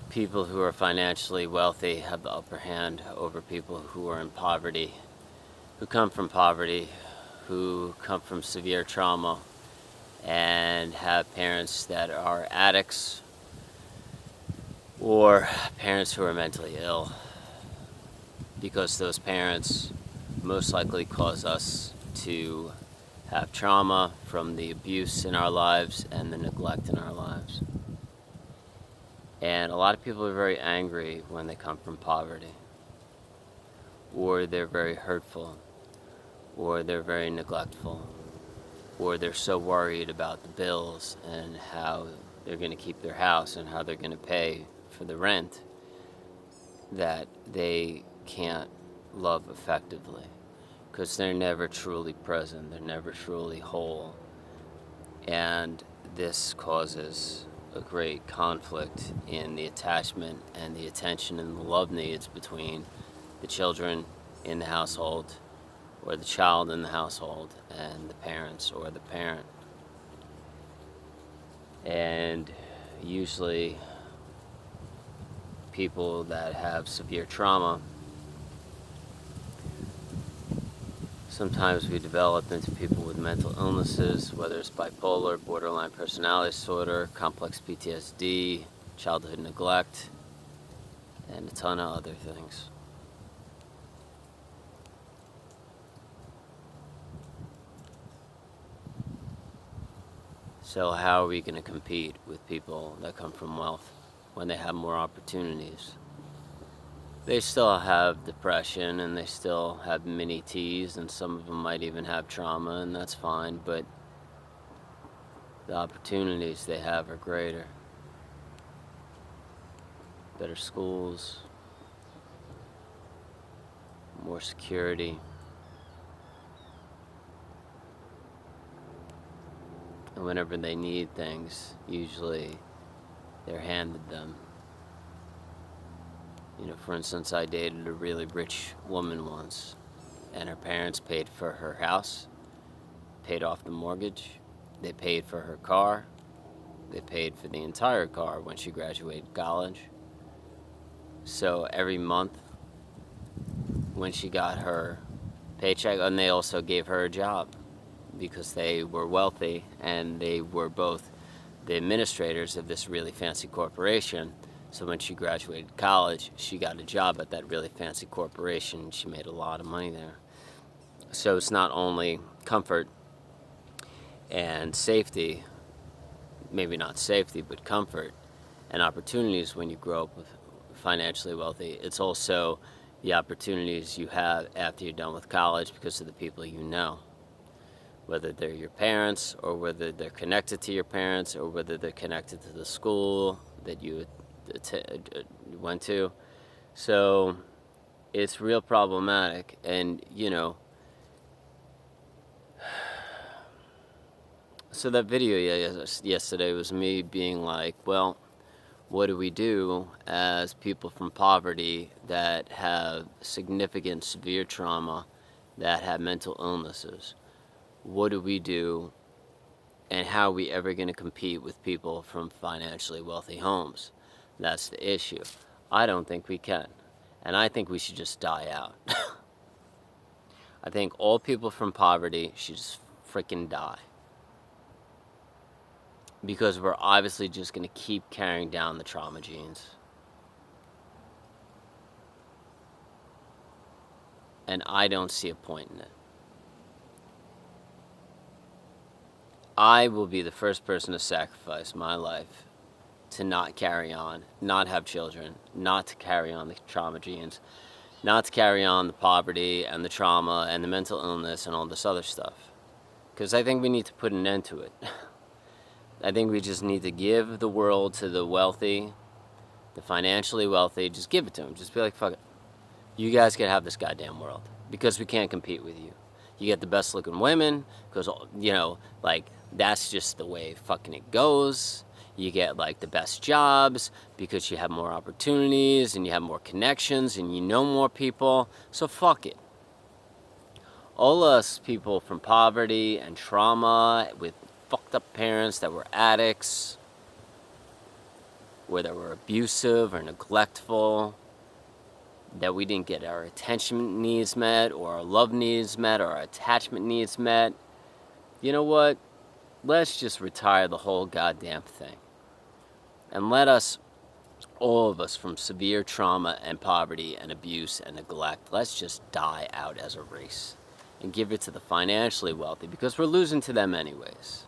people who are financially wealthy have the upper hand over people who are in poverty, who come from poverty, who come from severe trauma, and have parents that are addicts or parents who are mentally ill, because those parents most likely cause us to have trauma from the abuse in our lives and the neglect in our lives. And a lot of people are very angry when they come from poverty, or they're very hurtful, or they're very neglectful, or they're so worried about the bills and how they're going to keep their house and how they're going to pay for the rent that they can't love effectively, because they're never truly present, they're never truly whole. And this causes a great conflict in the attachment and the attention and the love needs between the children in the household, or the child in the household, and the parents or the parent. And usually people that have severe trauma, sometimes we develop into people with mental illnesses, whether it's bipolar, borderline personality disorder, complex PTSD, childhood neglect, and a ton of other things. So how are we going to compete with people that come from wealth when they have more opportunities? They still have depression, and they still have mini T's, and some of them might even have trauma, and that's fine, but the opportunities they have are greater. Better schools, more security, and whenever they need things, usually they're handed them. For instance, I dated a really rich woman once, and her parents paid for her house, paid off the mortgage, they paid for her car, they paid for the entire car when she graduated college. So every month when she got her paycheck, and they also gave her a job because they were wealthy, and they were both the administrators of this really fancy corporation. So when she graduated college, she got a job at that really fancy corporation. She made a lot of money there. So it's not only comfort and safety, maybe not safety, but comfort and opportunities when you grow up with financially wealthy. It's also the opportunities you have after you're done with college because of the people you know, whether they're your parents, or whether they're connected to your parents, or whether they're connected to the school that you went to. So it's real problematic. And so that video yesterday was me being like, well, what do we do as people from poverty that have significant severe trauma, that have mental illnesses? What do we do, and how are we ever going to compete with people from financially wealthy homes? That's the issue. I don't think we can. And I think we should just die out. I think all people from poverty should just freaking die. Because we're obviously just going to keep carrying down the trauma genes. And I don't see a point in it. I will be the first person to sacrifice my life to not carry on, not have children, not to carry on the trauma genes, not to carry on the poverty and the trauma and the mental illness and all this other stuff. Because I think we need to put an end to it. I think we just need to give the world to the wealthy, the financially wealthy. Just give it to them. Just be like, fuck it. You guys can have this goddamn world, because we can't compete with you. You get the best looking women, because, that's just the way fucking it goes. You get, the best jobs, because you have more opportunities, and you have more connections, and you know more people. So fuck it. All us people from poverty and trauma, with fucked up parents that were addicts, whether we're abusive or neglectful, that we didn't get our attention needs met, or our love needs met, or our attachment needs met, you know what? Let's just retire the whole goddamn thing. And let us, all of us, from severe trauma and poverty and abuse and neglect, let's just die out as a race and give it to the financially wealthy, because we're losing to them anyways.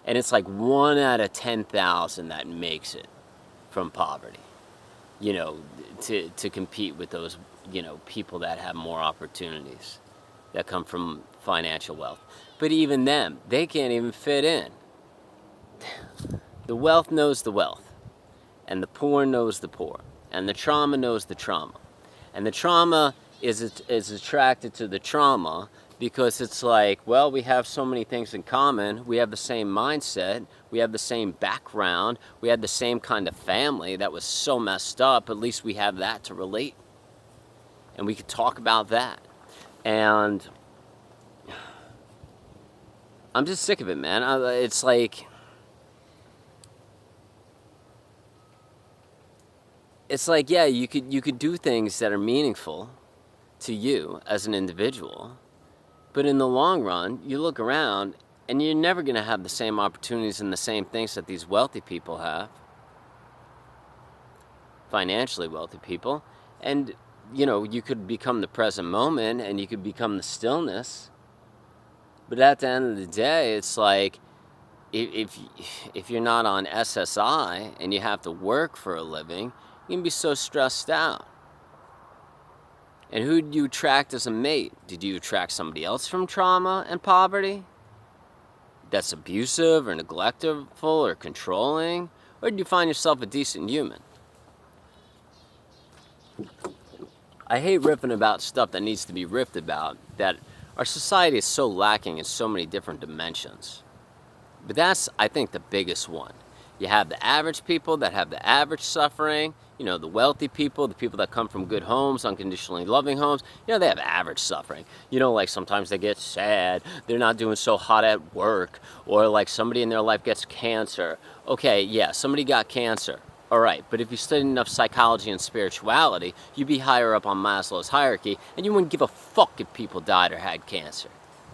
And it's like 1 out of 10,000 that makes it from poverty, you know, to compete with those, you know, people that have more opportunities that come from financial wealth. But even them, they can't even fit in. The wealth knows the wealth, and the poor knows the poor, and the trauma knows the trauma. And the trauma is attracted to the trauma because it's like, well, we have so many things in common. We have the same mindset. We have the same background. We had the same kind of family that was so messed up. At least we have that to relate. And we could talk about that. And I'm just sick of it, man. It's like... It's like, yeah, you could do things that are meaningful to you as an individual, but in the long run, you look around and you're never going to have the same opportunities and the same things that these wealthy people have, financially wealthy people. And, you know, you could become the present moment and you could become the stillness, but at the end of the day, it's like, if you're not on SSI and you have to work for a living, you can be so stressed out. And who did you attract as a mate? Did you attract somebody else from trauma and poverty that's abusive or neglectful or controlling? Or did you find yourself a decent human? I hate riffing about stuff that needs to be riffed about, that our society is so lacking in so many different dimensions. But that's, I think, the biggest one. You have the average people that have the average suffering, you know, the wealthy people, the people that come from good homes, unconditionally loving homes, you know, they have average suffering. You know, like sometimes they get sad, they're not doing so hot at work, or like somebody in their life gets cancer. Okay, yeah, somebody got cancer. All right, but if you studied enough psychology and spirituality, you'd be higher up on Maslow's hierarchy, and you wouldn't give a fuck if people died or had cancer.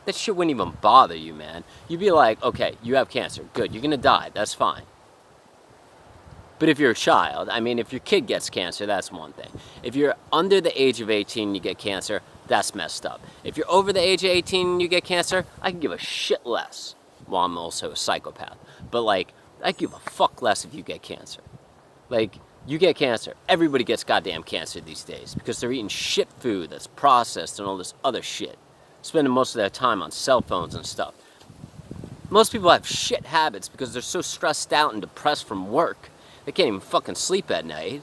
That shit wouldn't even bother you, man. You'd be like, okay, you have cancer. Good, you're gonna die. That's fine. But if you're a child, I mean, if your kid gets cancer, that's one thing. If you're under the age of 18 and you get cancer, that's messed up. If you're over the age of 18 and you get cancer, I can give a shit less. Well, I'm also a psychopath. But, like, I give a fuck less if you get cancer. Like, you get cancer. Everybody gets goddamn cancer these days because they're eating shit food that's processed and all this other shit. Spending most of their time on cell phones and stuff. Most people have shit habits because they're so stressed out and depressed from work. They can't even fucking sleep at night.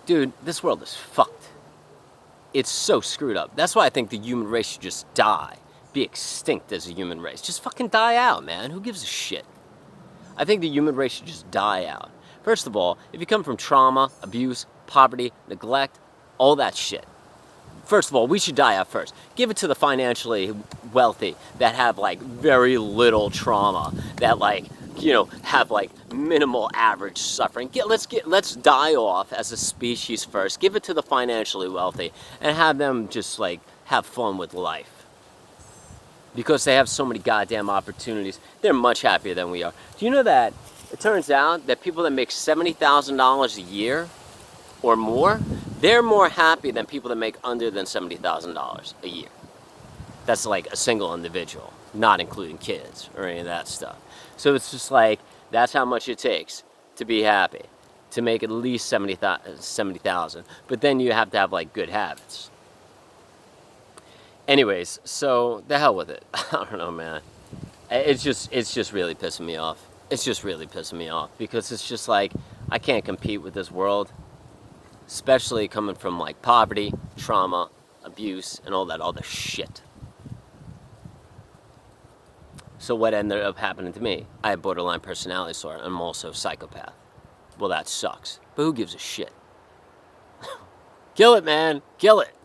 Dude, this world is fucked. It's so screwed up. That's why I think the human race should just die. Be extinct as a human race. Just fucking die out, man. Who gives a shit? I think the human race should just die out. First of all, if you come from trauma, abuse, poverty, neglect, all that shit. First of all, we should die out first. Give it to the financially wealthy that have like very little trauma, that like, you know, have like minimal average suffering. Let's die off as a species first. Give it to the financially wealthy and have them just like have fun with life. Because they have so many goddamn opportunities. They're much happier than we are. Do you know that it turns out that people that make $70,000 a year or more, they're more happy than people that make under than $70,000 a year. That's like a single individual, not including kids or any of that stuff. So it's just like, that's how much it takes to be happy, to make at least 70,000. But then you have to have like good habits. Anyways, so the hell with it. I don't know, man. It's just really pissing me off. It's just really pissing me off because it's just like, I can't compete with this world, especially coming from like poverty, trauma, abuse, and all that other shit. So what ended up happening to me? I have borderline personality disorder. I'm also a psychopath. Well, that sucks. But who gives a shit? Kill it, man. Kill it.